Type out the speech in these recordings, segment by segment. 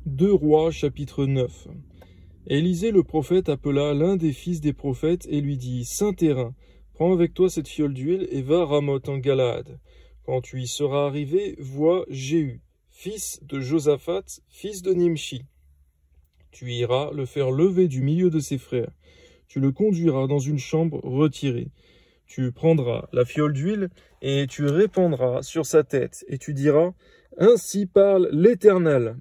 2 Rois, chapitre 9. Élisée le prophète appela l'un des fils des prophètes et lui dit « Saint-Térin, prends avec toi cette fiole d'huile et va à Ramoth en Galaad. Quand tu y seras arrivé, vois Jéhu, fils de Josaphat, fils de Nimshi. Tu iras le faire lever du milieu de ses frères. Tu le conduiras dans une chambre retirée. Tu prendras la fiole d'huile et tu répandras sur sa tête, et tu diras « Ainsi parle l'Éternel,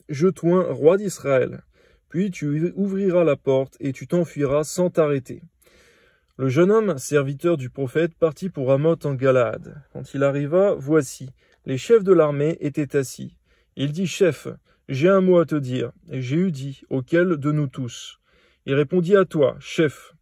je t'oins roi d'Israël. » Puis tu ouvriras la porte et tu t'enfuiras sans t'arrêter. Le jeune homme, serviteur du prophète, partit pour Ramoth en Galaad. Quand il arriva, voici, les chefs de l'armée étaient assis. Il dit « Chef, j'ai un mot à te dire. » Et Jéhu dit « Auquel de nous tous ?» Il répondit « À toi, chef. »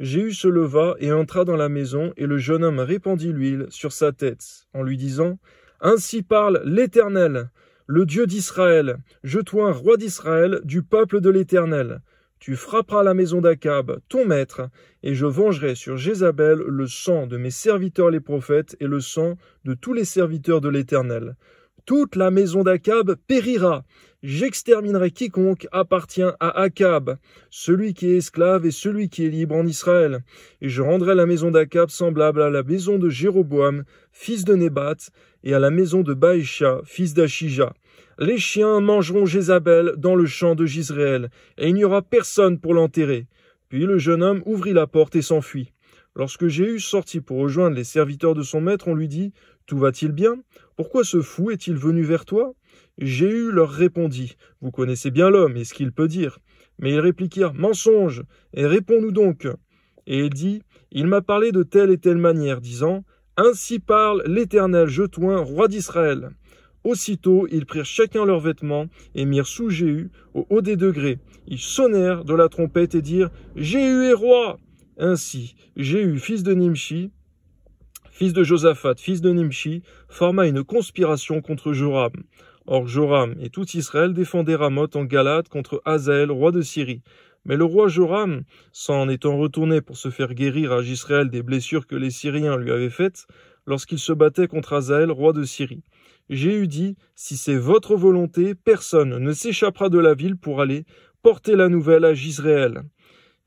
Jéhu se leva et entra dans la maison, et le jeune homme répandit l'huile sur sa tête, en lui disant « Ainsi parle l'Éternel, le Dieu d'Israël, je t'oins roi d'Israël, du peuple de l'Éternel. Tu frapperas la maison d'Akab, ton maître, et je vengerai sur Jézabel le sang de mes serviteurs les prophètes et le sang de tous les serviteurs de l'Éternel. Toute la maison d'Akab périra. J'exterminerai quiconque appartient à Akab, celui qui est esclave et celui qui est libre en Israël. Et je rendrai la maison d'Akab semblable à la maison de Jéroboam, fils de Nébat, et à la maison de Baïcha, fils d'Achija. Les chiens mangeront Jézabel dans le champ de Jizréel, et il n'y aura personne pour l'enterrer. Puis le jeune homme ouvrit la porte et s'enfuit. Lorsque Jéhu sortit pour rejoindre les serviteurs de son maître, on lui dit « Tout va-t-il bien? Pourquoi ce fou est-il venu vers toi ?» Jéhu leur répondit « Vous connaissez bien l'homme et ce qu'il peut dire. » Mais ils répliquèrent « Mensonge, et réponds-nous donc. » Et il dit « Il m'a parlé de telle et telle manière, disant « Ainsi parle l'Éternel, je t'oins, roi d'Israël. » Aussitôt, ils prirent chacun leurs vêtements et mirent sous Jéhu au haut des degrés. Ils sonnèrent de la trompette et dirent « Jéhu est roi !» Ainsi, Jéhu, fils de Nimshi, fils de Josaphat, fils de Nimshi, forma une conspiration contre Joram. Or Joram et tout Israël défendaient Ramoth en Galaad contre Hazaël, roi de Syrie. Mais le roi Joram, s'en étant retourné pour se faire guérir à Jisraël des blessures que les Syriens lui avaient faites, lorsqu'il se battait contre Hazaël, roi de Syrie. Jéhu dit, « Si c'est votre volonté, personne ne s'échappera de la ville pour aller porter la nouvelle à Jizréel. »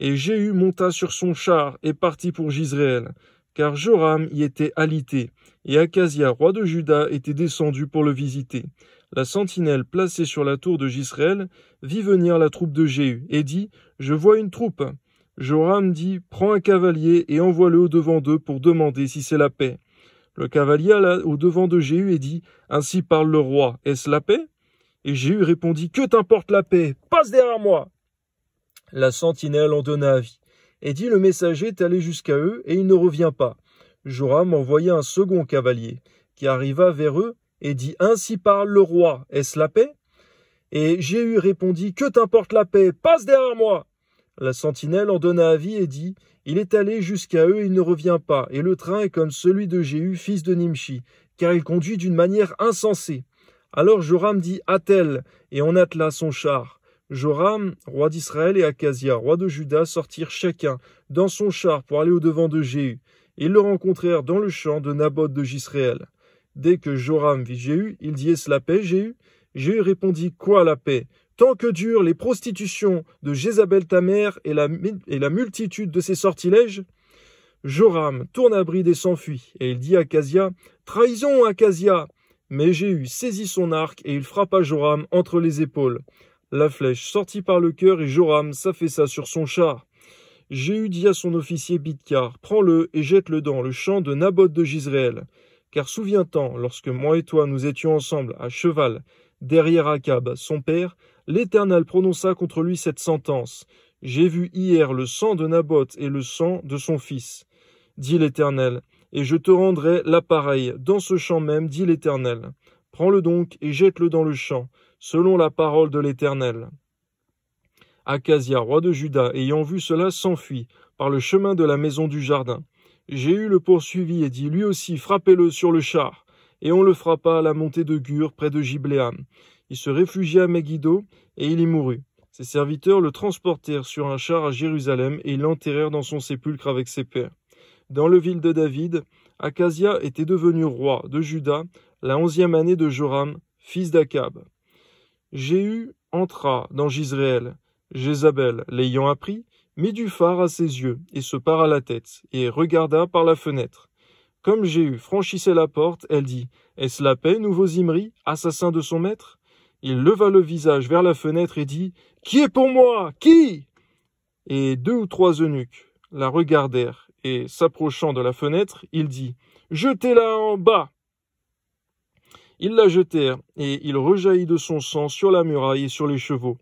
Et Jéhu monta sur son char et partit pour Jizréel, car Joram y était alité, et Akazia, roi de Juda, était descendu pour le visiter. La sentinelle placée sur la tour de Jizréel vit venir la troupe de Jéhu, et dit, « Je vois une troupe. » Joram dit, « Prends un cavalier et envoie-le au-devant d'eux pour demander si c'est la paix. » Le cavalier alla au-devant de Jéhu et dit, « Ainsi parle le roi, est-ce la paix ?» Et Jéhu répondit, « Que t'importe la paix? Passe derrière moi !» La sentinelle en donna avis, et dit, « Le messager est allé jusqu'à eux, et il ne revient pas. » Joram envoya un second cavalier, qui arriva vers eux, et dit, « Ainsi parle le roi, est-ce la paix ?» Et Jéhu répondit, « Que t'importe la paix? Passe derrière moi !» La sentinelle en donna avis et dit, « Il est allé jusqu'à eux et il ne revient pas, et le train est comme celui de Jéhu, fils de Nimshi, car il conduit d'une manière insensée. » Alors Joram dit, « Attelle » et on attela son char. Joram, roi d'Israël, et Akazia, roi de Juda, sortirent chacun dans son char pour aller au-devant de Jéhu. Ils le rencontrèrent dans le champ de Naboth de Jisraël. Dès que Joram vit Jéhu, il dit, « Est-ce la paix, Jéhu ?» Jéhu répondit, « Quoi la paix? Tant que durent les prostitutions de Jézabel ta mère et la multitude de ses sortilèges ?» Joram tourna bride et s'enfuit, et il dit à Akazia, « Trahison, Akazia !» Mais Jéhu saisit son arc, et il frappa Joram entre les épaules. La flèche sortit par le cœur, et Joram s'affaissa sur son char. Jéhu dit à son officier Bidkar, « Prends-le et jette-le dans le champ de Naboth de Jizréel. Car souviens-t'en, lorsque moi et toi nous étions ensemble à cheval, derrière Akab, son père, l'Éternel prononça contre lui cette sentence. J'ai vu hier le sang de Naboth et le sang de son fils, dit l'Éternel, et je te rendrai l'appareil dans ce champ même, dit l'Éternel. Prends-le donc et jette-le dans le champ, selon la parole de l'Éternel. » Akazia, roi de Juda, ayant vu cela, s'enfuit par le chemin de la maison du jardin. Jéhu le poursuivit et dit, lui aussi, frappez-le sur le char. Et on le frappa à la montée de Gur, près de Gibléam. Il se réfugia à Megiddo, et il y mourut. Ses serviteurs le transportèrent sur un char à Jérusalem, et ils l'enterrèrent dans son sépulcre avec ses pères. Dans le ville de David, Akazia était devenu roi de Juda la 11e année de Joram, fils d'Akab. Jéhu entra dans Jizréel. Jézabel, l'ayant appris, mit du fard à ses yeux, et se para la tête, et regarda par la fenêtre. Comme Jéhu franchissait la porte, elle dit, « Est-ce la paix, nouveau Zimri, assassin de son maître ?» Il leva le visage vers la fenêtre et dit, « Qui est pour moi? Qui ?» Et 2 ou 3 eunuques la regardèrent, et s'approchant de la fenêtre, il dit, « Jetez-la en bas !» Ils la jetèrent, et il rejaillit de son sang sur la muraille et sur les chevaux.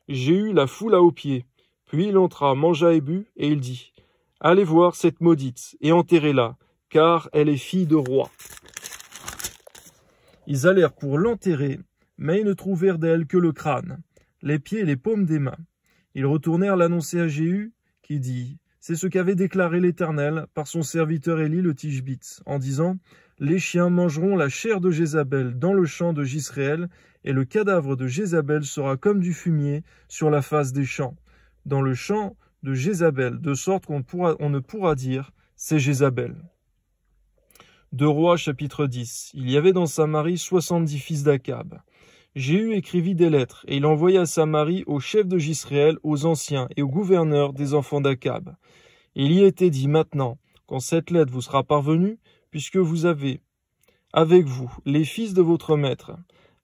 Jéhu la foula aux pieds. Puis il entra, mangea et but, et il dit, « Allez voir cette maudite, et enterrez-la, car elle est fille de roi. » Ils allèrent pour l'enterrer, mais ils ne trouvèrent d'elle que le crâne, les pieds et les paumes des mains. Ils retournèrent l'annoncer à Jéhu, qui dit, « C'est ce qu'avait déclaré l'Éternel par son serviteur Élie le Tishbite, en disant, « Les chiens mangeront la chair de Jézabel dans le champ de Jisréel, et le cadavre de Jézabel sera comme du fumier sur la face des champs, dans le champ de Jézabel, de sorte qu'on ne pourra dire, c'est Jézabel. » 2 Rois chapitre 10. Il y avait dans Samarie 70 fils d'Akab. Jéhu écrivit des lettres, et il envoya à Samarie aux chefs de Jisréel, aux anciens et aux gouverneurs des enfants d'Akab. Il y était dit maintenant, quand cette lettre vous sera parvenue, puisque vous avez avec vous les fils de votre maître,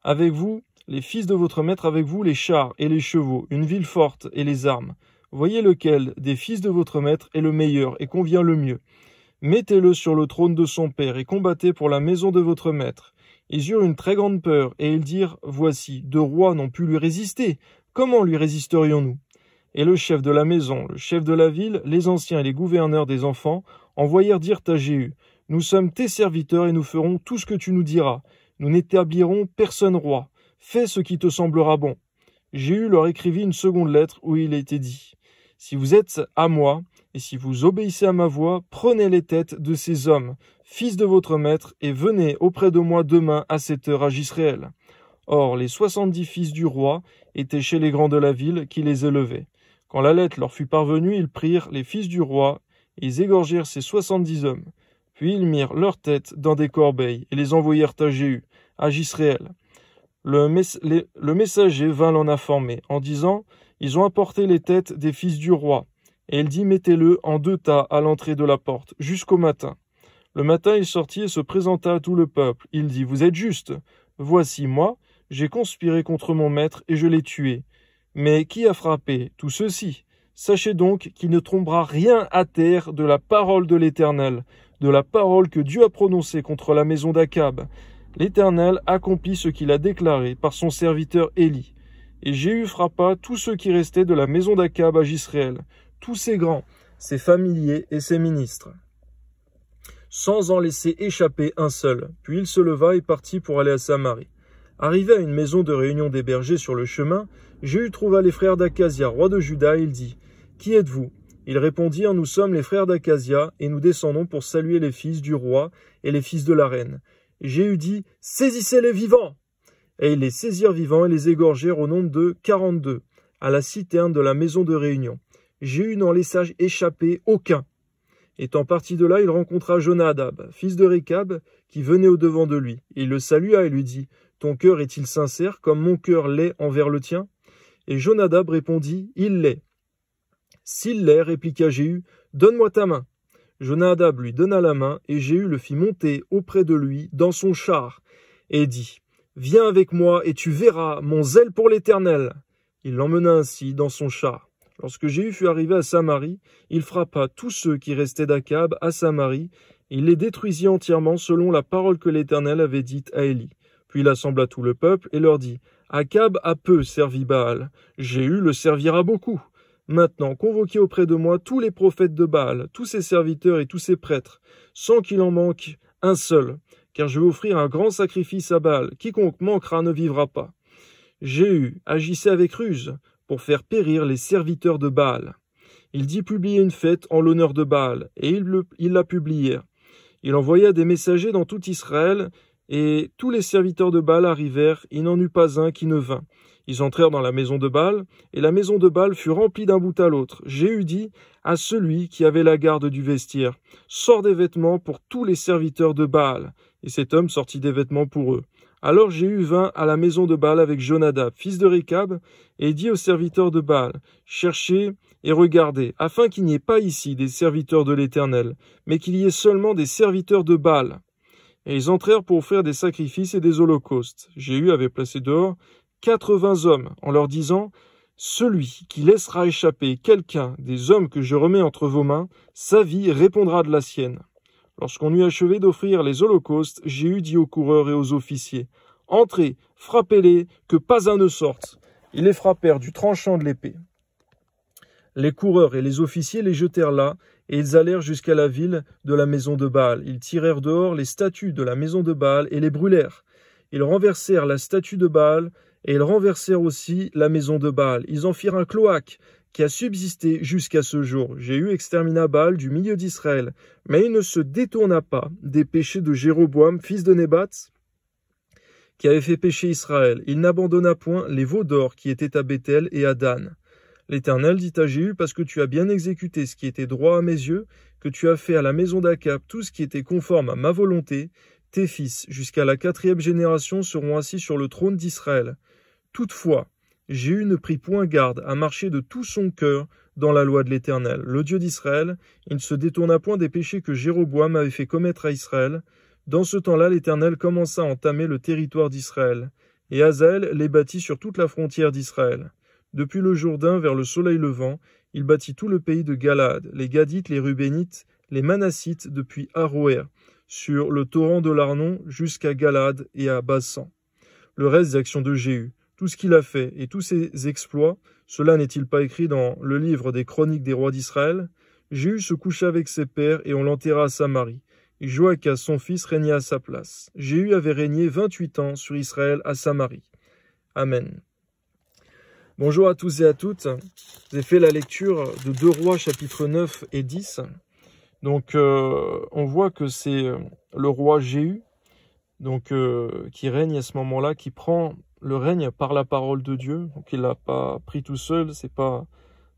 avec vous les fils de votre maître, avec vous les chars et les chevaux, une ville forte et les armes. Voyez lequel des fils de votre maître est le meilleur et convient le mieux. Mettez-le sur le trône de son père et combattez pour la maison de votre maître. Ils eurent une très grande peur, et ils dirent, « Voici, 2 rois n'ont pu lui résister. Comment lui résisterions-nous » Et le chef de la maison, le chef de la ville, les anciens et les gouverneurs des enfants envoyèrent dire à Jéhu, « Nous sommes tes serviteurs et nous ferons tout ce que tu nous diras. Nous n'établirons personne roi. Fais ce qui te semblera bon. » Jéhu leur écrivit une seconde lettre où il était dit, « Si vous êtes à moi, et si vous obéissez à ma voix, prenez les têtes de ces hommes, fils de votre maître, et venez auprès de moi demain à cette heure à Jisréel. » Or, les 70 fils du roi étaient chez les grands de la ville qui les élevaient. Quand la lettre leur fut parvenue, ils prirent les fils du roi, et ils égorgèrent ces 70 hommes. Puis ils mirent leurs têtes dans des corbeilles, et les envoyèrent à Jéhu, à Jisréel. Le messager vint l'en informer, en disant, « Ils ont apporté les têtes des fils du roi. » Et il dit, « Mettez-le en 2 tas à l'entrée de la porte, jusqu'au matin. » Le matin, il sortit et se présenta à tout le peuple. Il dit, « Vous êtes justes. Voici, moi, j'ai conspiré contre mon maître et je l'ai tué. Mais qui a frappé tout ceci? Sachez donc qu'il ne tombera rien à terre de la parole de l'Éternel, de la parole que Dieu a prononcée contre la maison d'Akab. L'Éternel accomplit ce qu'il a déclaré par son serviteur Élie. » Et Jéhu frappa tous ceux qui restaient de la maison d'Akab à Jisréel, tous ses grands, ses familiers et ses ministres, sans en laisser échapper un seul. Puis il se leva et partit pour aller à Samarie. Arrivé à une maison de réunion des bergers sur le chemin, Jéhu trouva les frères d'Akazia, roi de Juda, et il dit, « Qui êtes-vous » Ils répondirent, « Nous sommes les frères d'Akazia, et nous descendons pour saluer les fils du roi et les fils de la reine. » Jéhu dit, « Saisissez-les vivants !» Et ils les saisirent vivants et les égorgèrent au nombre de 42, à la citerne de la maison de réunion. Jéhu n'en laissa échapper aucun. Étant parti de là, il rencontra Jonadab, fils de Récab, qui venait au-devant de lui. Il le salua et lui dit, « Ton cœur est-il sincère, comme mon cœur l'est envers le tien ?» Et Jonadab répondit, « Il l'est. » « S'il l'est, répliqua Jéhu, « Donne-moi ta main. » Jonadab lui donna la main, et Jéhu le fit monter auprès de lui dans son char, et dit, « Viens avec moi, et tu verras mon zèle pour l'Éternel. » Il l'emmena ainsi dans son char. Lorsque Jéhu fut arrivé à Samarie, il frappa tous ceux qui restaient d'Akab à Samarie, et il les détruisit entièrement selon la parole que l'Éternel avait dite à Élie. Puis il assembla tout le peuple et leur dit, « Akab a peu servi Baal, Jéhu le servira beaucoup. Maintenant, convoquez auprès de moi tous les prophètes de Baal, tous ses serviteurs et tous ses prêtres, sans qu'il en manque un seul, car je vais offrir un grand sacrifice à Baal. Quiconque manquera ne vivra pas. » Jéhu agissait avec ruse pour faire périr les serviteurs de Baal. Il dit publier une fête en l'honneur de Baal, et ils la publièrent. Il envoya des messagers dans tout Israël, et tous les serviteurs de Baal arrivèrent, il n'en eut pas un qui ne vint. Ils entrèrent dans la maison de Baal, et la maison de Baal fut remplie d'un bout à l'autre. Jéhu dit à celui qui avait la garde du vestiaire, « Sors des vêtements pour tous les serviteurs de Baal. » Et cet homme sortit des vêtements pour eux. Alors Jéhu vint à la maison de Baal avec Jonadab, fils de Récab, et dit aux serviteurs de Baal, « Cherchez et regardez, afin qu'il n'y ait pas ici des serviteurs de l'Éternel, mais qu'il y ait seulement des serviteurs de Baal. » Et ils entrèrent pour offrir des sacrifices et des holocaustes. Jéhu avait placé dehors 80 hommes, en leur disant, « Celui qui laissera échapper quelqu'un des hommes que je remets entre vos mains, sa vie répondra de la sienne. » Lorsqu'on eut achevé d'offrir les holocaustes, Jéhu dit aux coureurs et aux officiers, « Entrez, frappez-les, que pas un ne sorte. » Ils les frappèrent du tranchant de l'épée. Les coureurs et les officiers les jetèrent là, et ils allèrent jusqu'à la ville de la maison de Baal. Ils tirèrent dehors les statues de la maison de Baal et les brûlèrent. Ils renversèrent la statue de Baal, et ils renversèrent aussi la maison de Baal. Ils en firent un cloaque qui a subsisté jusqu'à ce jour. Jéhu extermina Baal du milieu d'Israël, mais il ne se détourna pas des péchés de Jéroboam, fils de Nébat, qui avait fait pécher Israël. Il n'abandonna point les veaux d'or qui étaient à Béthel et à Dan. L'Éternel dit à Jéhu, parce que tu as bien exécuté ce qui était droit à mes yeux, que tu as fait à la maison d'Akab tout ce qui était conforme à ma volonté, tes fils, jusqu'à la 4e génération, seront assis sur le trône d'Israël. Toutefois, Jéhu ne prit point garde à marcher de tout son cœur dans la loi de l'Éternel, le Dieu d'Israël. Il ne se détourna point des péchés que Jéroboam avait fait commettre à Israël. Dans ce temps-là, l'Éternel commença à entamer le territoire d'Israël, et Hazaël les bâtit sur toute la frontière d'Israël. Depuis le Jourdain vers le soleil levant, il bâtit tout le pays de Galaad, les Gadites, les Rubénites, les Manassites, depuis Aroër, sur le torrent de l'Arnon jusqu'à Galaad et à Basan. Le reste des actions de Jéhu, tout ce qu'il a fait et tous ses exploits, cela n'est-il pas écrit dans le livre des chroniques des rois d'Israël? Jéhu se coucha avec ses pères et on l'enterra à Samarie. Et Joachaz, son fils, régna à sa place. Jéhu avait régné 28 ans sur Israël à Samarie. Amen. Bonjour à tous et à toutes. J'ai fait la lecture de 2 Rois chapitres 9 et 10. Donc on voit que c'est le roi Jéhu donc qui règne à ce moment-là, qui prend le règne par la parole de Dieu. Donc il l'a pas pris tout seul, c'est pas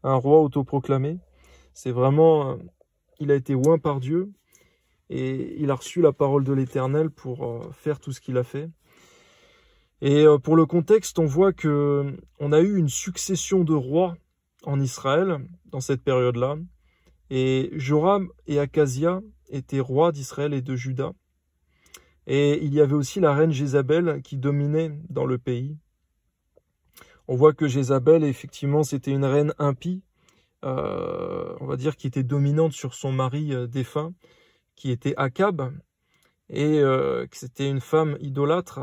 un roi autoproclamé. C'est vraiment il a été oint par Dieu et il a reçu la parole de l'Éternel pour faire tout ce qu'il a fait. Et pour le contexte, on voit que on a eu une succession de rois en Israël dans cette période-là. Et Joram et Akazia étaient rois d'Israël et de Juda. Et il y avait aussi la reine Jézabel qui dominait dans le pays. On voit que Jézabel, effectivement, c'était une reine impie, on va dire, qui était dominante sur son mari défunt, qui était Akab, et que c'était une femme idolâtre,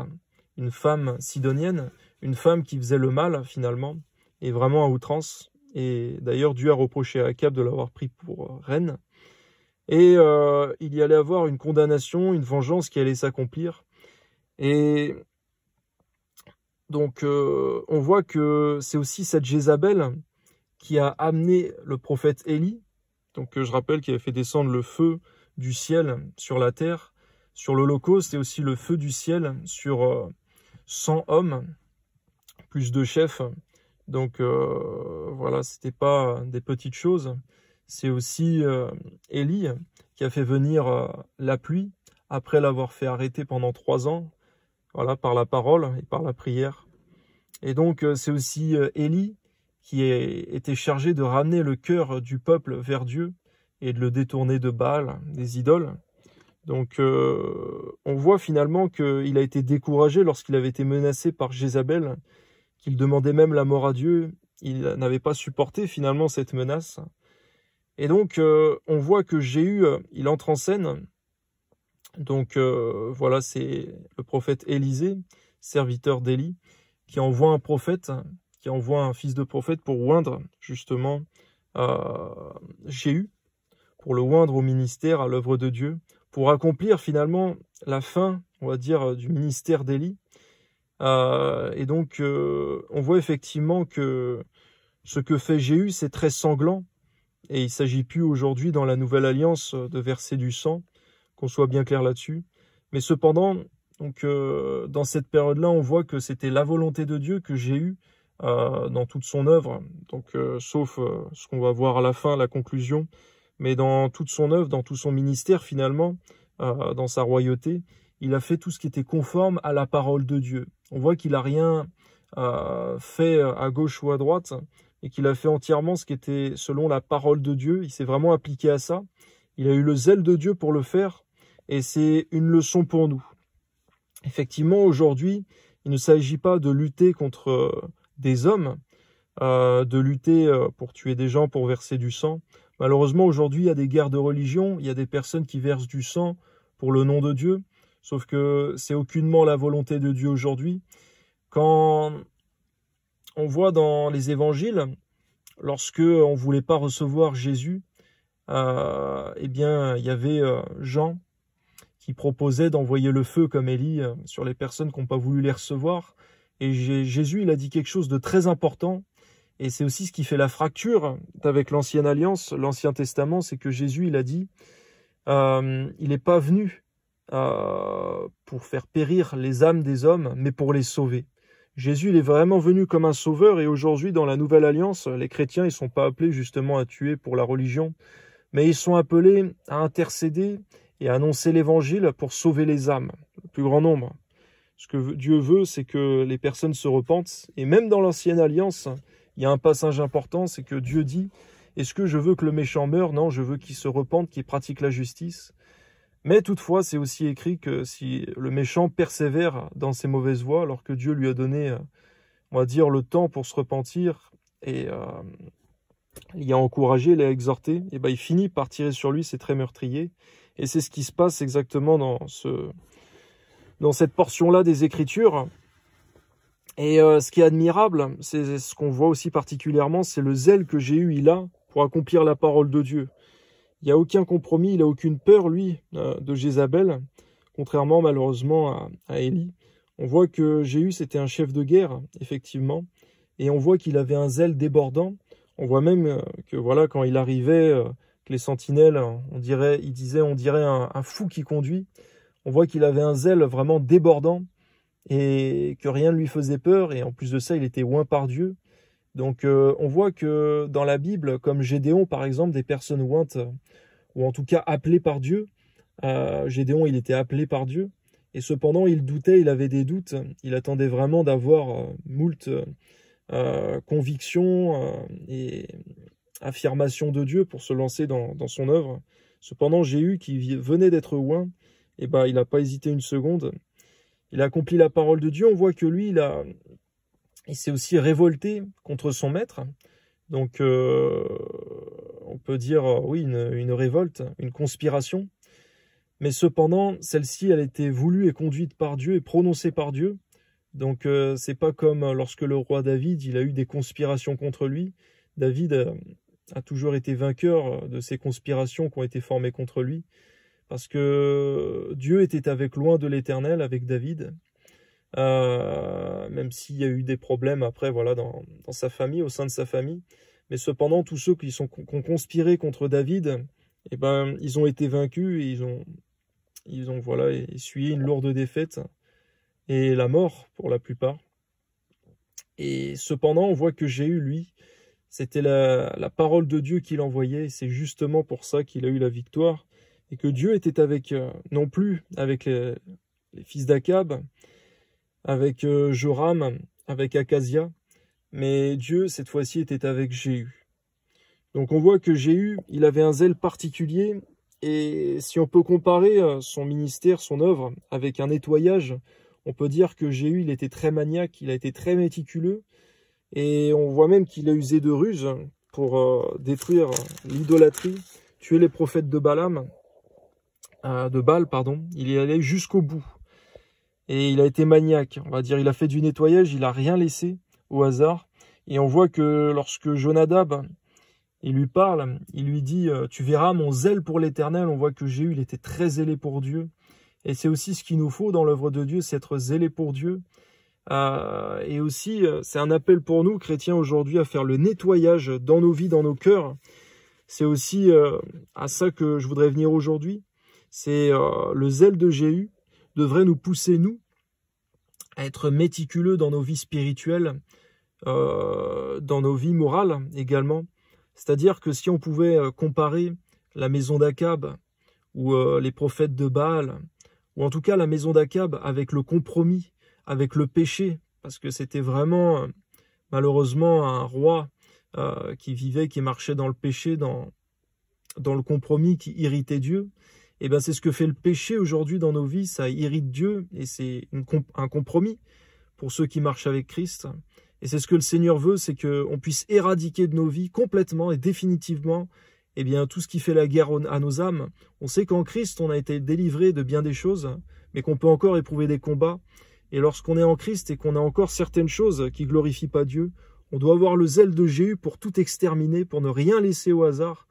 une femme sidonienne, une femme qui faisait le mal finalement, et vraiment à outrance. Et d'ailleurs, Dieu a reproché à Akab de l'avoir pris pour reine. Et il y allait avoir une condamnation, une vengeance qui allait s'accomplir. Et donc, on voit que c'est aussi cette Jézabel qui a amené le prophète Élie. Donc, je rappelle qu'il avait fait descendre le feu du ciel sur la terre, sur l'Holocauste, et aussi le feu du ciel sur 100 hommes, plus de chefs. Donc voilà, c'était pas des petites choses. C'est aussi Élie qui a fait venir la pluie après l'avoir fait arrêter pendant 3 ans, voilà, par la parole et par la prière. Et donc c'est aussi Élie qui était chargé de ramener le cœur du peuple vers Dieu et de le détourner de Baal, des idoles. Donc on voit finalement qu'il a été découragé lorsqu'il avait été menacé par Jézabel, qu'il demandait même la mort à Dieu. Il n'avait pas supporté finalement cette menace. Et donc on voit que Jéhu, il entre en scène. Donc voilà, c'est le prophète Élisée, serviteur d'Élie, qui envoie un prophète, qui envoie un fils de prophète pour oindre justement Jéhu, pour le oindre au ministère, à l'œuvre de Dieu, pour accomplir finalement la fin, on va dire, du ministère d'Élie. Et donc, on voit effectivement que ce que fait Jéhu, c'est très sanglant. Et il ne s'agit plus aujourd'hui, dans la Nouvelle Alliance, de verser du sang, qu'on soit bien clair là-dessus. Mais cependant, donc, dans cette période-là, on voit que c'était la volonté de Dieu que Jéhu, dans toute son œuvre, donc sauf ce qu'on va voir à la fin, la conclusion, mais dans toute son œuvre, dans tout son ministère finalement, dans sa royauté, il a fait tout ce qui était conforme à la parole de Dieu. On voit qu'il n'a rien fait à gauche ou à droite, et qu'il a fait entièrement ce qui était selon la parole de Dieu. Il s'est vraiment appliqué à ça. Il a eu le zèle de Dieu pour le faire, et c'est une leçon pour nous. Effectivement, aujourd'hui, il ne s'agit pas de lutter contre des hommes, de lutter pour tuer des gens, pour verser du sang. Malheureusement, aujourd'hui, il y a des guerres de religion, il y a des personnes qui versent du sang pour le nom de Dieu, sauf que c'est aucunement la volonté de Dieu aujourd'hui. Quand on voit dans les évangiles, lorsque on ne voulait pas recevoir Jésus, eh bien, il y avait Jean qui proposait d'envoyer le feu comme Élie sur les personnes qui n'ont pas voulu les recevoir. Et Jésus, il a dit quelque chose de très important. Et c'est aussi ce qui fait la fracture avec l'Ancienne Alliance, l'Ancien Testament, c'est que Jésus, il a dit, il n'est pas venu pour faire périr les âmes des hommes, mais pour les sauver. Jésus, il est vraiment venu comme un sauveur, et aujourd'hui, dans la Nouvelle Alliance, les chrétiens, ils ne sont pas appelés justement à tuer pour la religion, mais ils sont appelés à intercéder et à annoncer l'Évangile pour sauver les âmes, le plus grand nombre. Ce que Dieu veut, c'est que les personnes se repentent, et même dans l'Ancienne Alliance, il y a un passage important, c'est que Dieu dit « Est-ce que je veux que le méchant meure? Non, je veux qu'il se repente, qu'il pratique la justice. » Mais toutefois, c'est aussi écrit que si le méchant persévère dans ses mauvaises voies, alors que Dieu lui a donné, on va dire, le temps pour se repentir, et l'y a encouragé, l'a exhorté, et ben il finit par tirer sur lui ses traits meurtriers. Et c'est ce qui se passe exactement dans cette portion-là des Écritures. Et ce qui est admirable, c'est ce qu'on voit aussi particulièrement, c'est le zèle que Jéhu il a pour accomplir la parole de Dieu. Il n'y a aucun compromis, il n'a aucune peur, lui, de Jézabel, contrairement malheureusement à Élie. On voit que Jéhu, c'était un chef de guerre, effectivement, et on voit qu'il avait un zèle débordant. On voit même que voilà, quand il arrivait, que les sentinelles, on dirait un fou qui conduit. On voit qu'il avait un zèle vraiment débordant et que rien ne lui faisait peur, et en plus de ça, il était oint par Dieu. Donc on voit que dans la Bible, comme Gédéon par exemple, des personnes ointes, ou en tout cas appelées par Dieu, Gédéon il était appelé par Dieu, et cependant il doutait, il avait des doutes, il attendait vraiment d'avoir moult convictions et affirmations de Dieu pour se lancer dans son œuvre. Cependant Jéhu qui venait d'être oint, eh ben, il n'a pas hésité une seconde, il a accompli la parole de Dieu. On voit que lui, il s'est aussi révolté contre son maître. Donc, on peut dire, oui, une révolte, une conspiration. Mais cependant, celle-ci, elle était voulue et conduite par Dieu et prononcée par Dieu. Donc, c'est pas comme lorsque le roi David, il a eu des conspirations contre lui. David a toujours été vainqueur de ces conspirations qui ont été formées contre lui. Parce que Dieu était loin de l'Éternel, avec David. Même s'il y a eu des problèmes après, voilà, dans sa famille, au sein de sa famille. Mais cependant, tous ceux qui ont conspiré contre David, eh ben, ils ont été vaincus et ils ont voilà, essuyé une lourde défaite et la mort pour la plupart. Et cependant, on voit que Jéhu, lui, c'était la parole de Dieu qu'il envoyait. C'est justement pour ça qu'il a eu la victoire. Et que Dieu était avec, non plus avec les fils d'Akab, avec Joram, avec Akazia, mais Dieu, cette fois-ci, était avec Jéhu. Donc on voit que Jéhu, il avait un zèle particulier, et si on peut comparer son ministère, son œuvre, avec un nettoyage, on peut dire que Jéhu, il était très maniaque, il a été très méticuleux, et on voit même qu'il a usé de ruse pour détruire l'idolâtrie, tuer les prophètes de Baal, il est allé jusqu'au bout. Et il a été maniaque, on va dire, il a fait du nettoyage, il n'a rien laissé au hasard. Et on voit que lorsque Jonadab, il lui parle, il lui dit « Tu verras mon zèle pour l'Éternel », on voit que Jéhu, il était très zélé pour Dieu. Et c'est aussi ce qu'il nous faut dans l'œuvre de Dieu, c'est être zélé pour Dieu. Et aussi, c'est un appel pour nous, chrétiens, aujourd'hui, à faire le nettoyage dans nos vies, dans nos cœurs. C'est aussi à ça que je voudrais venir aujourd'hui. C'est le zèle de Jéhu devrait nous pousser, nous, à être méticuleux dans nos vies spirituelles, dans nos vies morales également. C'est-à-dire que si on pouvait comparer la maison d'Akab, ou les prophètes de Baal, ou en tout cas la maison d'Akab, avec le compromis, avec le péché, parce que c'était vraiment malheureusement un roi qui vivait, qui marchait dans le péché, dans le compromis, qui irritait Dieu. Et bien c'est ce que fait le péché aujourd'hui dans nos vies, ça irrite Dieu, et c'est un compromis pour ceux qui marchent avec Christ. Et c'est ce que le Seigneur veut, c'est qu'on puisse éradiquer de nos vies complètement et définitivement eh bien, tout ce qui fait la guerre à nos âmes. On sait qu'en Christ, on a été délivré de bien des choses, mais qu'on peut encore éprouver des combats. Et lorsqu'on est en Christ et qu'on a encore certaines choses qui ne glorifient pas Dieu, on doit avoir le zèle de Jéhu pour tout exterminer, pour ne rien laisser au hasard.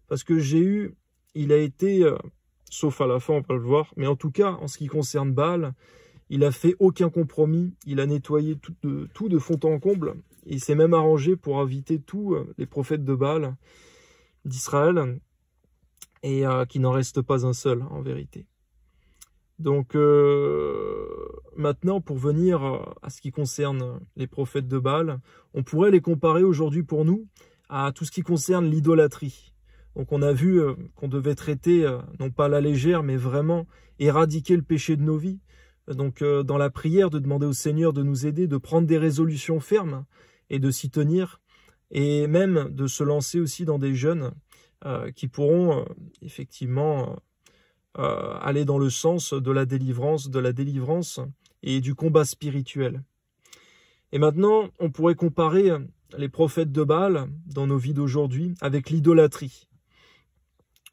Parce que Jéhu, il a été, sauf à la fin, on va le voir, mais en tout cas, en ce qui concerne Baal, il a fait aucun compromis, il a nettoyé tout de fond en comble. Il s'est même arrangé pour inviter tous les prophètes de Baal d'Israël, et qu'il n'en reste pas un seul, en vérité. Donc, maintenant, pour venir à ce qui concerne les prophètes de Baal, on pourrait les comparer aujourd'hui pour nous à tout ce qui concerne l'idolâtrie. Donc, on a vu qu'on devait traiter, non pas à la légère, mais vraiment éradiquer le péché de nos vies. Donc, dans la prière, de demander au Seigneur de nous aider, de prendre des résolutions fermes et de s'y tenir, et même de se lancer aussi dans des jeûnes qui pourront effectivement aller dans le sens de la délivrance et du combat spirituel. Et maintenant, on pourrait comparer les prophètes de Baal dans nos vies d'aujourd'hui avec l'idolâtrie.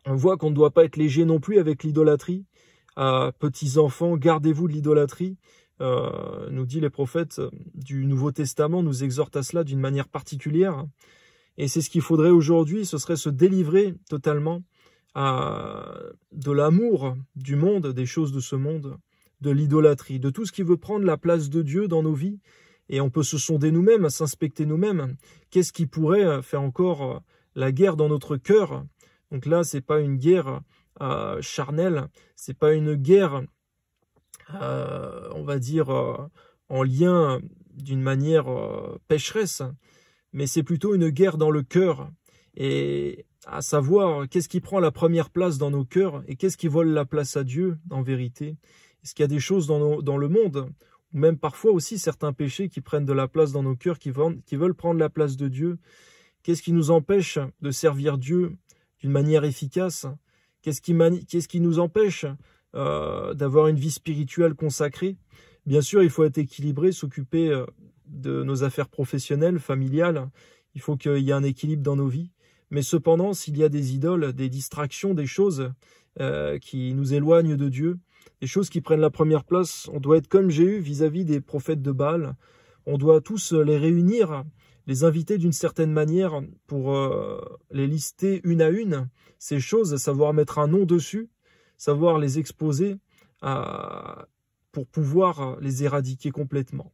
On voit qu'on ne doit pas être léger non plus avec l'idolâtrie. Petits enfants, gardez-vous de l'idolâtrie. Nous dit les prophètes du Nouveau Testament, nous exhortent à cela d'une manière particulière. Et c'est ce qu'il faudrait aujourd'hui, ce serait se délivrer totalement de l'amour du monde, des choses de ce monde, de l'idolâtrie, de tout ce qui veut prendre la place de Dieu dans nos vies. Et on peut se sonder nous-mêmes, s'inspecter nous-mêmes. Qu'est-ce qui pourrait faire encore la guerre dans notre cœur? Donc là, c'est pas une guerre charnelle, c'est pas une guerre on va dire, en lien d'une manière pécheresse, mais c'est plutôt une guerre dans le cœur, et à savoir qu'est-ce qui prend la première place dans nos cœurs et qu'est-ce qui vole la place à Dieu en vérité. Est-ce qu'il y a des choses dans le monde, ou même parfois aussi certains péchés qui prennent de la place dans nos cœurs, qui veulent prendre la place de Dieu? Qu'est-ce qui nous empêche de servir Dieu d'une manière efficace? Qu'est-ce qui nous empêche d'avoir une vie spirituelle consacrée? Bien sûr, il faut être équilibré, s'occuper de nos affaires professionnelles, familiales. Il faut qu'il y ait un équilibre dans nos vies. Mais cependant, s'il y a des idoles, des distractions, des choses qui nous éloignent de Dieu, des choses qui prennent la première place, on doit être comme Jéhu vis-à-vis des prophètes de Baal. On doit tous les réunir, les inviter d'une certaine manière pour les lister une à une, ces choses, savoir mettre un nom dessus, savoir les exposer pour pouvoir les éradiquer complètement.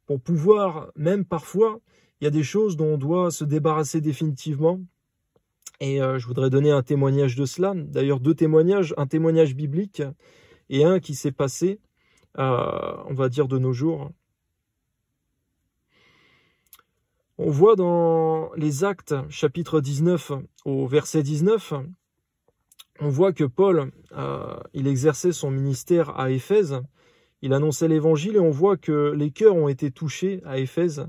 Pour pouvoir, même parfois, il y a des choses dont on doit se débarrasser définitivement. Et je voudrais donner un témoignage de cela. D'ailleurs, deux témoignages, un témoignage biblique et un qui s'est passé, on va dire, de nos jours. On voit dans les Actes, chapitre 19, au verset 19, on voit que Paul, il exerçait son ministère à Éphèse, il annonçait l'évangile, et on voit que les cœurs ont été touchés à Éphèse,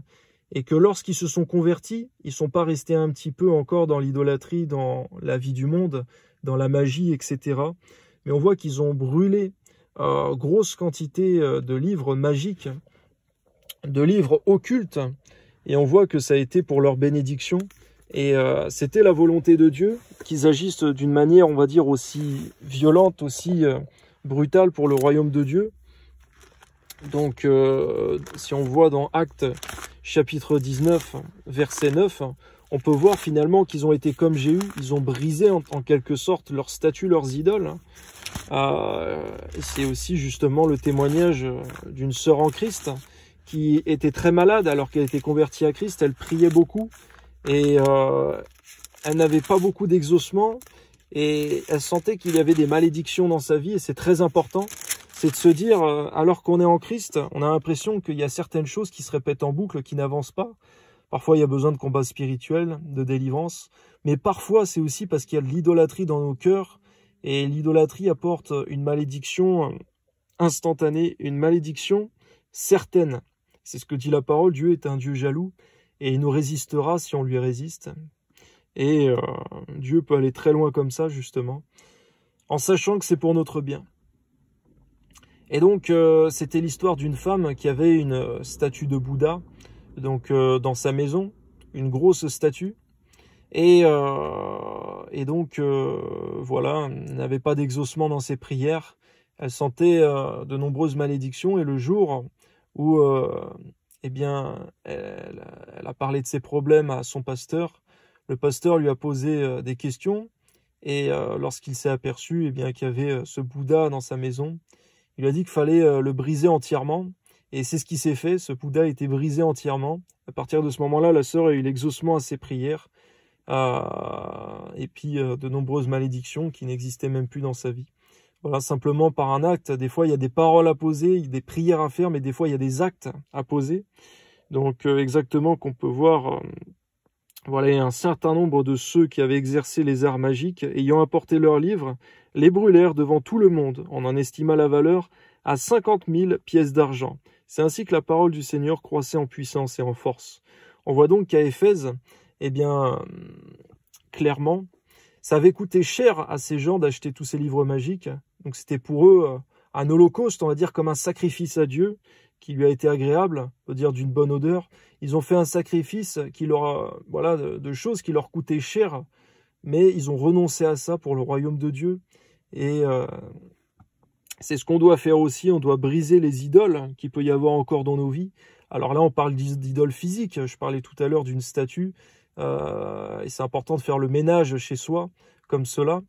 et que lorsqu'ils se sont convertis, ils ne sont pas restés un petit peu encore dans l'idolâtrie, dans la vie du monde, dans la magie, etc. Mais on voit qu'ils ont brûlé grosse quantité de livres magiques, de livres occultes, et on voit que ça a été pour leur bénédiction. Et c'était la volonté de Dieu qu'ils agissent d'une manière, on va dire, aussi violente, aussi brutale pour le royaume de Dieu. Donc, si on voit dans Actes chapitre 19, verset 9, on peut voir finalement qu'ils ont été comme Jéhu, ils ont brisé en quelque sorte leurs statues, leurs idoles. C'est aussi justement le témoignage d'une sœur en Christ qui était très malade alors qu'elle était convertie à Christ, elle priait beaucoup. Et elle n'avait pas beaucoup d'exaucement et elle sentait qu'il y avait des malédictions dans sa vie, et c'est très important, c'est de se dire, alors qu'on est en Christ, on a l'impression qu'il y a certaines choses qui se répètent en boucle, qui n'avancent pas. Parfois, il y a besoin de combat spirituel, de délivrance, mais parfois, c'est aussi parce qu'il y a de l'idolâtrie dans nos cœurs, et l'idolâtrie apporte une malédiction instantanée, une malédiction certaine. C'est ce que dit la parole, Dieu est un Dieu jaloux et il nous résistera si on lui résiste. Et Dieu peut aller très loin comme ça, justement, en sachant que c'est pour notre bien. Et donc, c'était l'histoire d'une femme qui avait une statue de Bouddha donc dans sa maison, une grosse statue. Et donc, voilà, elle n'avait pas d'exaucement dans ses prières. Elle sentait de nombreuses malédictions. Et le jour où eh bien, elle a parlé de ses problèmes à son pasteur, le pasteur lui a posé des questions. Et lorsqu'il s'est aperçu eh bien, qu'il y avait ce Bouddha dans sa maison, il lui a dit qu'il fallait le briser entièrement. Et c'est ce qui s'est fait. Ce Bouddha a été brisé entièrement. À partir de ce moment-là, la sœur a eu l'exaucement à ses prières. Et puis de nombreuses malédictions qui n'existaient même plus dans sa vie. Voilà, simplement par un acte. Des fois, il y a des paroles à poser, des prières à faire, mais des fois, il y a des actes à poser. Donc, exactement, qu'on peut voir, voilà, un certain nombre de ceux qui avaient exercé les arts magiques, ayant apporté leurs livres, les brûlèrent devant tout le monde. On en estima la valeur à 50 000 pièces d'argent. C'est ainsi que la parole du Seigneur croissait en puissance et en force. On voit donc qu'à Éphèse, eh bien, clairement, ça avait coûté cher à ces gens d'acheter tous ces livres magiques. Donc c'était pour eux un holocauste, on va dire, comme un sacrifice à Dieu, qui lui a été agréable, on peut dire d'une bonne odeur. Ils ont fait un sacrifice qui leur a, voilà, de choses qui leur coûtaient cher, mais ils ont renoncé à ça pour le royaume de Dieu. Et c'est ce qu'on doit faire aussi, on doit briser les idoles qu'il peut y avoir encore dans nos vies. Alors là, on parle d'idoles physiques, je parlais tout à l'heure d'une statue, et c'est important de faire le ménage chez soi, comme cela,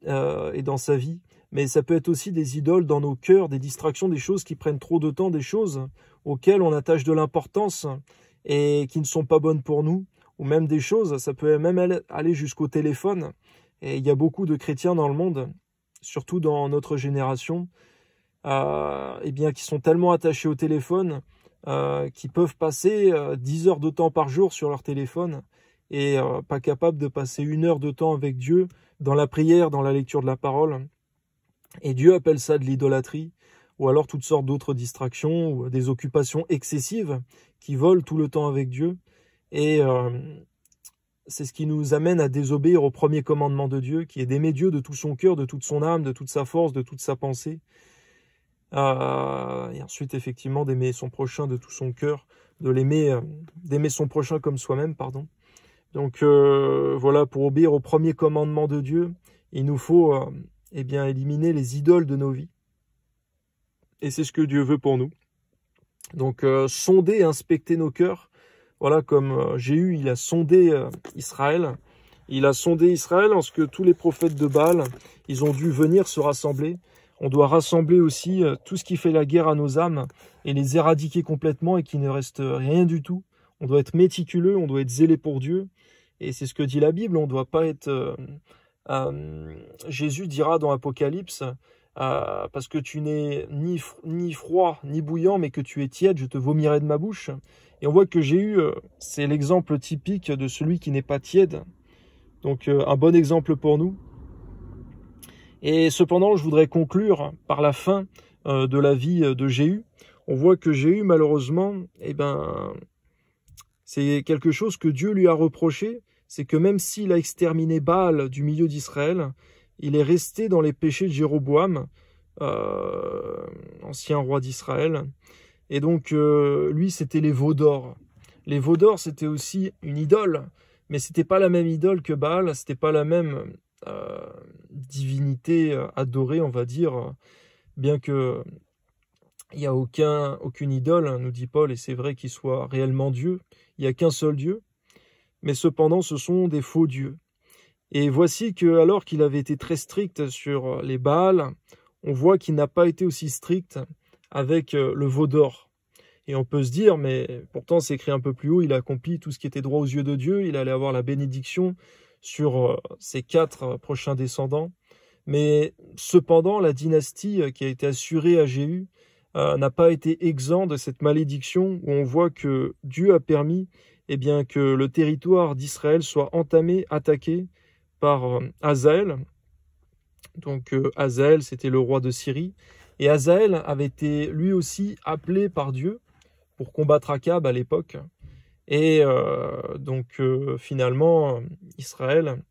et dans sa vie. Mais ça peut être aussi des idoles dans nos cœurs, des distractions, des choses qui prennent trop de temps, des choses auxquelles on attache de l'importance et qui ne sont pas bonnes pour nous, ou même des choses, ça peut même aller jusqu'au téléphone. Et il y a beaucoup de chrétiens dans le monde, surtout dans notre génération, eh bien, qui sont tellement attachés au téléphone, qui peuvent passer 10 heures de temps par jour sur leur téléphone et pas capables de passer 1 heure de temps avec Dieu dans la prière, dans la lecture de la parole. Et Dieu appelle ça de l'idolâtrie, ou alors toutes sortes d'autres distractions, ou des occupations excessives qui volent tout le temps avec Dieu. Et c'est ce qui nous amène à désobéir au premier commandement de Dieu, qui est d'aimer Dieu de tout son cœur, de toute son âme, de toute sa force, de toute sa pensée. Et ensuite, effectivement, d'aimer son prochain de tout son cœur, d'aimer son prochain comme soi-même, pardon. Donc voilà, pour obéir au premier commandement de Dieu, il nous faut eh bien, éliminer les idoles de nos vies. Et c'est ce que Dieu veut pour nous. Donc sonder et inspecter nos cœurs. Voilà, comme Jéhu, il a sondé Israël. Il a sondé Israël lorsque tous les prophètes de Baal, ils ont dû venir se rassembler. On doit rassembler aussi tout ce qui fait la guerre à nos âmes et les éradiquer complètement et qu'il ne reste rien du tout. On doit être méticuleux, on doit être zélé pour Dieu. Et c'est ce que dit la Bible, on ne doit pas être... Jésus dira dans Apocalypse, parce que tu n'es ni froid ni bouillant, mais que tu es tiède, je te vomirai de ma bouche. Et on voit que Jéhu, c'est l'exemple typique de celui qui n'est pas tiède. Donc un bon exemple pour nous. Et cependant, je voudrais conclure par la fin de la vie de Jéhu. On voit que Jéhu, malheureusement, eh ben, c'est quelque chose que Dieu lui a reproché. C'est que même s'il a exterminé Baal du milieu d'Israël, il est resté dans les péchés de Jéroboam, ancien roi d'Israël. Et donc, lui, c'était les veaux d'or. Les veaux d'or, c'était aussi une idole, mais c'était pas la même idole que Baal, c'était pas la même divinité adorée, on va dire, bien que il n'y a aucune idole, nous dit Paul, et c'est vrai qu'il soit réellement Dieu. Il n'y a qu'un seul Dieu. Mais cependant, ce sont des faux dieux. Et voici que, alors qu'il avait été très strict sur les Baals, on voit qu'il n'a pas été aussi strict avec le veau d'or. Et on peut se dire, mais pourtant c'est écrit un peu plus haut, il a accompli tout ce qui était droit aux yeux de Dieu, il allait avoir la bénédiction sur ses 4 prochains descendants. Mais cependant, la dynastie qui a été assurée à Jéhu n'a pas été exempt de cette malédiction, où on voit que Dieu a permis eh bien, que le territoire d'Israël soit entamé, attaqué par Hazaël. Donc Hazaël, c'était le roi de Syrie. Et Hazaël avait été lui aussi appelé par Dieu pour combattre Akab à l'époque. Et finalement, Israël,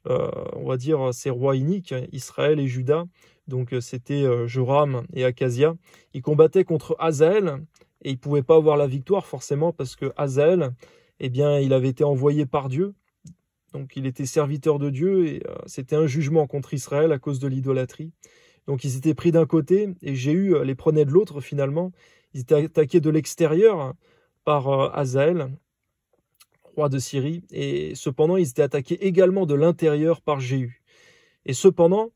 on va dire ces rois iniques, Israël et Juda, donc c'était Joram et Akazia, ils combattaient contre Hazaël et ils ne pouvaient pas avoir la victoire forcément parce que Hazaël, eh bien, il avait été envoyé par Dieu, donc il était serviteur de Dieu et c'était un jugement contre Israël à cause de l'idolâtrie. Donc ils étaient pris d'un côté et Jéhu les prenait de l'autre finalement. Ils étaient attaqués de l'extérieur par Hazaël, roi de Syrie, et cependant ils étaient attaqués également de l'intérieur par Jéhu. Et cependant,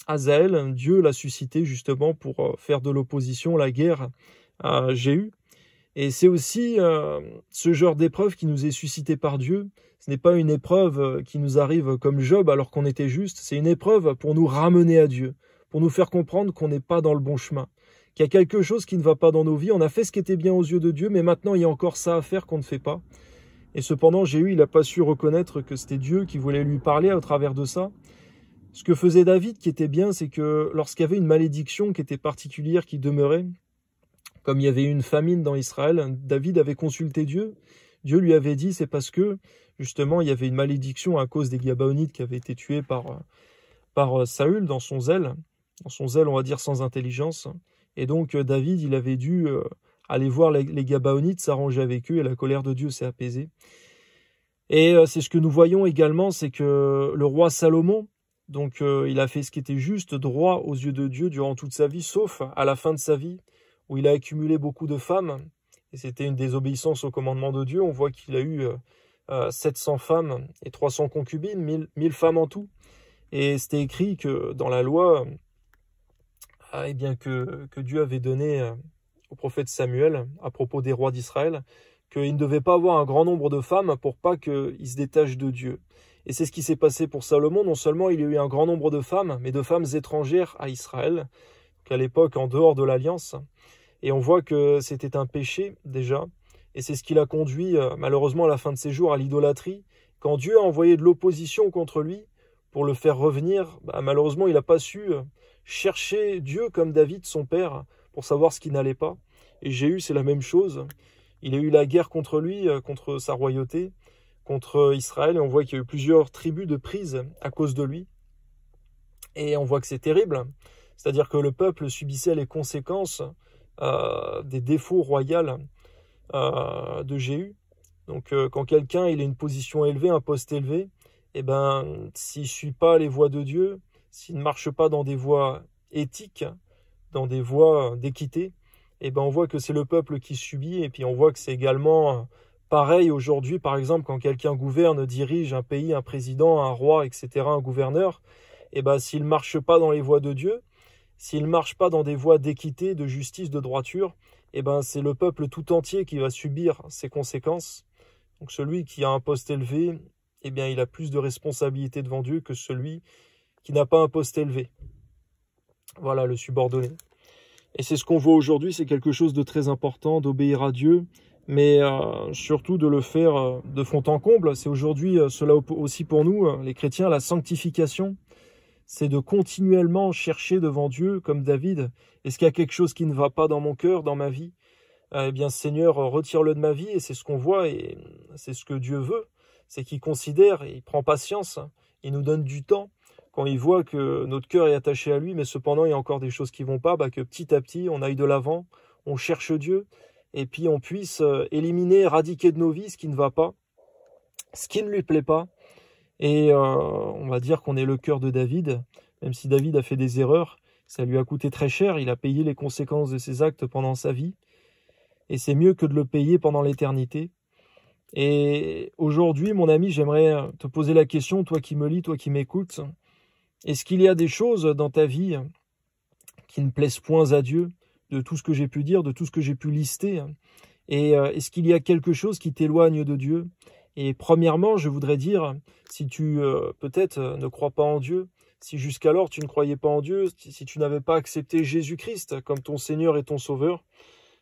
Hazaël, Dieu l'a suscité justement pour faire de l'opposition, la guerre à Jéhu. Et c'est aussi ce genre d'épreuve qui nous est suscité par Dieu. Ce n'est pas une épreuve qui nous arrive comme Job alors qu'on était juste. C'est une épreuve pour nous ramener à Dieu, pour nous faire comprendre qu'on n'est pas dans le bon chemin, qu'il y a quelque chose qui ne va pas dans nos vies. On a fait ce qui était bien aux yeux de Dieu, mais maintenant il y a encore ça à faire qu'on ne fait pas. Et cependant, Jéhu, il n'a pas su reconnaître que c'était Dieu qui voulait lui parler au travers de ça. Ce que faisait David qui était bien, c'est que lorsqu'il y avait une malédiction qui était particulière, qui demeurait, comme il y avait eu une famine dans Israël, David avait consulté Dieu. Dieu lui avait dit, c'est parce que, justement, il y avait une malédiction à cause des Gabaonites qui avaient été tués par Saül dans son zèle, on va dire sans intelligence. Et donc, David, il avait dû aller voir les Gabaonites, s'arranger avec eux, et la colère de Dieu s'est apaisée. Et c'est ce que nous voyons également, c'est que le roi Salomon, donc il a fait ce qui était juste, droit aux yeux de Dieu durant toute sa vie, sauf à la fin de sa vie, où il a accumulé beaucoup de femmes, et c'était une désobéissance au commandement de Dieu. On voit qu'il a eu 700 femmes et 300 concubines, 1000 femmes en tout. Et c'était écrit que dans la loi, eh bien que Dieu avait donné au prophète Samuel, à propos des rois d'Israël, qu'il ne devait pas avoir un grand nombre de femmes pour pas qu'ils se détachent de Dieu. Et c'est ce qui s'est passé pour Salomon. Non seulement il y a eu un grand nombre de femmes, mais de femmes étrangères à Israël, qu'à l'époque en dehors de l'alliance. Et on voit que c'était un péché déjà. Et c'est ce qui l'a conduit malheureusement à la fin de ses jours à l'idolâtrie. Quand Dieu a envoyé de l'opposition contre lui pour le faire revenir, malheureusement il n'a pas su chercher Dieu comme David, son père, pour savoir ce qui n'allait pas. Et Jéhu, c'est la même chose. Il a eu la guerre contre lui, contre sa royauté, contre Israël, et on voit qu'il y a eu plusieurs tribus de prises à cause de lui. Et on voit que c'est terrible. C'est-à-dire que le peuple subissait les conséquences des défauts royaux de Jéhu. Donc quand quelqu'un il a une position élevée, un poste élevé, eh ben, s'il ne suit pas les voies de Dieu, s'il ne marche pas dans des voies éthiques, dans des voies d'équité, eh ben, on voit que c'est le peuple qui subit. Et puis on voit que c'est également pareil aujourd'hui, par exemple, quand quelqu'un gouverne, dirige un pays, un président, un roi, etc., un gouverneur, eh ben, s'il ne marche pas dans les voies de Dieu, s'il ne marche pas dans des voies d'équité, de justice, de droiture, eh ben, c'est le peuple tout entier qui va subir ces conséquences. Donc celui qui a un poste élevé, eh bien, il a plus de responsabilités devant Dieu que celui qui n'a pas un poste élevé. Voilà, le subordonné. Et c'est ce qu'on voit aujourd'hui, c'est quelque chose de très important, d'obéir à Dieu, mais surtout de le faire de fond en comble. C'est aujourd'hui cela aussi pour nous, les chrétiens, la sanctification. C'est de continuellement chercher devant Dieu, comme David, est-ce qu'il y a quelque chose qui ne va pas dans mon cœur, dans ma vie? Eh bien, Seigneur, retire-le de ma vie, et c'est ce qu'on voit, et c'est ce que Dieu veut, c'est qu'il considère, et il prend patience, il nous donne du temps, quand il voit que notre cœur est attaché à lui, mais cependant il y a encore des choses qui vont pas, que petit à petit on aille de l'avant, on cherche Dieu, et puis on puisse éliminer, éradiquer de nos vies ce qui ne va pas, ce qui ne lui plaît pas, et on va dire qu'on est le cœur de David, même si David a fait des erreurs, ça lui a coûté très cher, il a payé les conséquences de ses actes pendant sa vie, et c'est mieux que de le payer pendant l'éternité. Et aujourd'hui, mon ami, j'aimerais te poser la question, toi qui me lis, toi qui m'écoutes, est-ce qu'il y a des choses dans ta vie qui ne plaisent point à Dieu, de tout ce que j'ai pu dire, de tout ce que j'ai pu lister? Et est-ce qu'il y a quelque chose qui t'éloigne de Dieu? Et premièrement, je voudrais dire, si tu peut-être ne crois pas en Dieu, si jusqu'alors tu ne croyais pas en Dieu, si tu n'avais pas accepté Jésus-Christ comme ton Seigneur et ton Sauveur,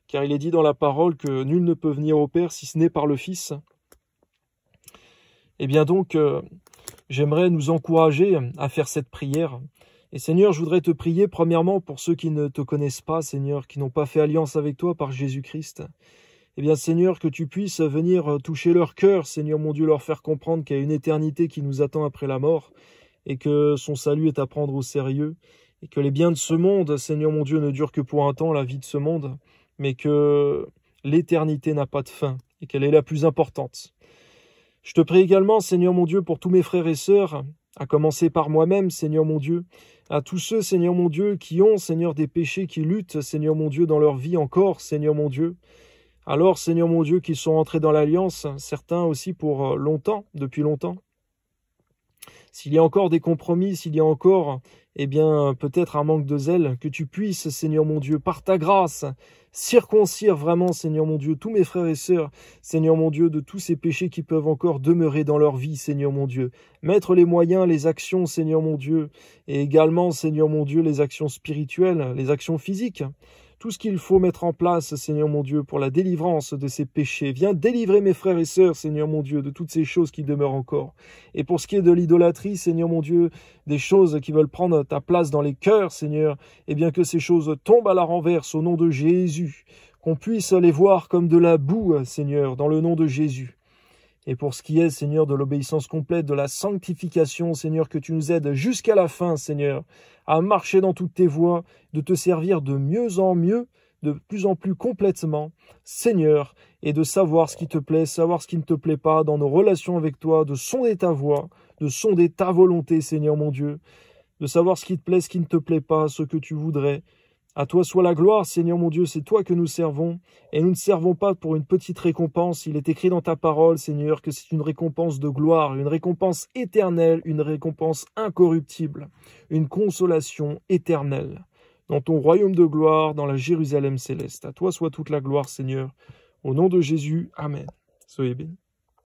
car il est dit dans la parole que nul ne peut venir au Père si ce n'est par le Fils. Eh bien donc, j'aimerais nous encourager à faire cette prière. Et Seigneur, je voudrais te prier premièrement pour ceux qui ne te connaissent pas, Seigneur, qui n'ont pas fait alliance avec toi par Jésus-Christ. Eh bien, Seigneur, que tu puisses venir toucher leur cœur, Seigneur mon Dieu, leur faire comprendre qu'il y a une éternité qui nous attend après la mort et que son salut est à prendre au sérieux et que les biens de ce monde, Seigneur mon Dieu, ne durent que pour un temps, la vie de ce monde, mais que l'éternité n'a pas de fin et qu'elle est la plus importante. Je te prie également, Seigneur mon Dieu, pour tous mes frères et sœurs, à commencer par moi-même, Seigneur mon Dieu, à tous ceux, Seigneur mon Dieu, qui ont, Seigneur, des péchés, qui luttent, Seigneur mon Dieu, dans leur vie encore, Seigneur mon Dieu. Alors, Seigneur mon Dieu, qui sont entrés dans l'alliance, certains aussi pour longtemps, depuis longtemps. S'il y a encore des compromis, s'il y a encore, eh bien, peut-être un manque de zèle, que tu puisses, Seigneur mon Dieu, par ta grâce, circoncire vraiment, Seigneur mon Dieu, tous mes frères et sœurs, Seigneur mon Dieu, de tous ces péchés qui peuvent encore demeurer dans leur vie, Seigneur mon Dieu. Mettre les moyens, les actions, Seigneur mon Dieu, et également, Seigneur mon Dieu, les actions spirituelles, les actions physiques. Tout ce qu'il faut mettre en place, Seigneur mon Dieu, pour la délivrance de ces péchés. Viens délivrer mes frères et sœurs, Seigneur mon Dieu, de toutes ces choses qui demeurent encore. Et pour ce qui est de l'idolâtrie, Seigneur mon Dieu, des choses qui veulent prendre ta place dans les cœurs, Seigneur, eh bien que ces choses tombent à la renverse au nom de Jésus, qu'on puisse les voir comme de la boue, Seigneur, dans le nom de Jésus. Et pour ce qui est, Seigneur, de l'obéissance complète, de la sanctification, Seigneur, que tu nous aides jusqu'à la fin, Seigneur, à marcher dans toutes tes voies, de te servir de mieux en mieux, de plus en plus complètement, Seigneur, et de savoir ce qui te plaît, savoir ce qui ne te plaît pas dans nos relations avec toi, de sonder ta voix, de sonder ta volonté, Seigneur mon Dieu, de savoir ce qui te plaît, ce qui ne te plaît pas, ce que tu voudrais. À toi soit la gloire, Seigneur mon Dieu, c'est toi que nous servons, et nous ne servons pas pour une petite récompense. Il est écrit dans ta parole, Seigneur, que c'est une récompense de gloire, une récompense éternelle, une récompense incorruptible, une consolation éternelle. Dans ton royaume de gloire, dans la Jérusalem céleste. À toi soit toute la gloire, Seigneur. Au nom de Jésus, Amen. Soyez bénis.